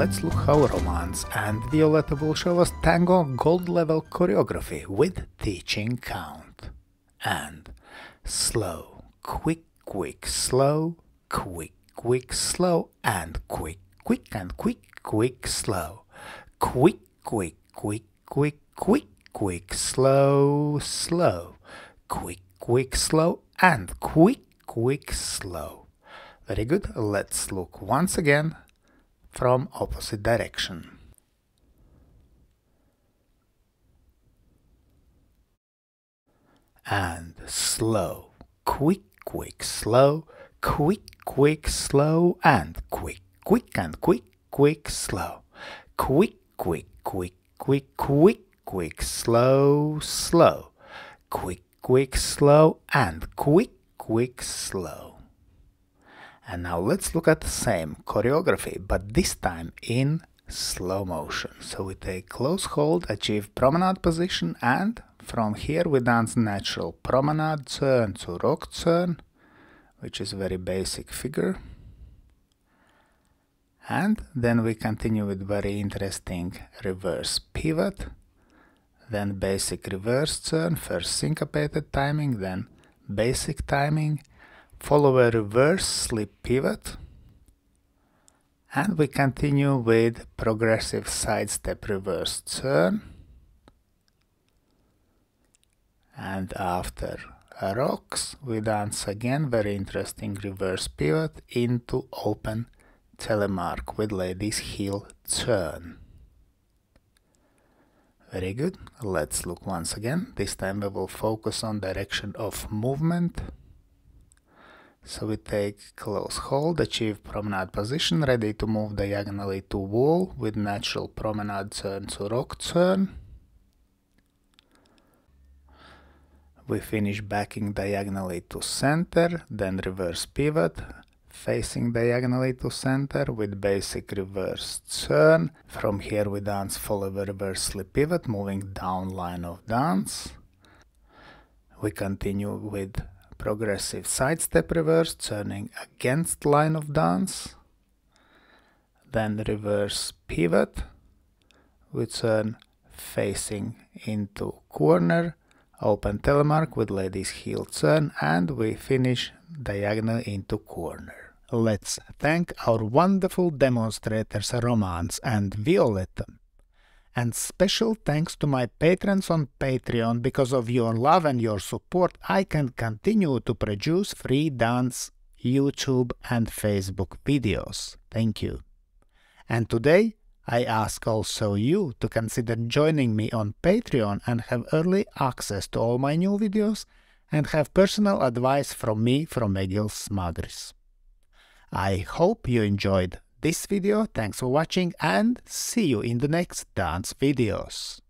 let's look how Romance and Violetta will show us Tango gold level choreography with teaching count. And slow, quick, quick, slow, quick, quick, slow, and quick, quick, and quick, quick, slow. Quick, quick, quick, quick, quick, quick, slow, slow. Quick, quick, slow, and quick, quick, slow. Very good. Let's look once again from opposite direction. And slow, quick, quick, slow, quick, quick, slow, and quick, quick, and quick, quick, slow. Quick, quick, quick, quick, quick, quick, slow, slow. Quick, quick, slow, and quick, quick, slow. And now let's look at the same choreography, but this time in slow motion. So we take close hold, achieve promenade position, and from here we dance natural promenade turn to rock turn, which is a very basic figure. And then we continue with very interesting reverse pivot, then basic reverse turn, first syncopated timing, then basic timing, follow a reverse slip pivot, and we continue with progressive sidestep reverse turn, and after rocks we dance again very interesting reverse pivot into open telemark with ladies heel turn. Very good. Let's look once again. This time we will focus on direction of movement. So we take close hold, achieve promenade position, ready to move diagonally to wall with natural promenade turn to rock turn. We finish backing diagonally to center, then reverse pivot, facing diagonally to center with basic reverse turn. From here we dance follow a reverse slip pivot, moving down line of dance. We continue with progressive sidestep reverse, turning against line of dance. Then reverse pivot, we turn facing into corner, open telemark with ladies heel turn, and we finish diagonal into corner. Let's thank our wonderful demonstrators Romance and Violetta. And special thanks to my patrons on Patreon. Because of your love and your support, I can continue to produce free dance, YouTube and Facebook videos. Thank you. And today, I ask also you to consider joining me on Patreon and have early access to all my new videos and have personal advice from me from Egils Smagris. I hope you enjoyed this video. Thanks for watching and see you in the next dance videos.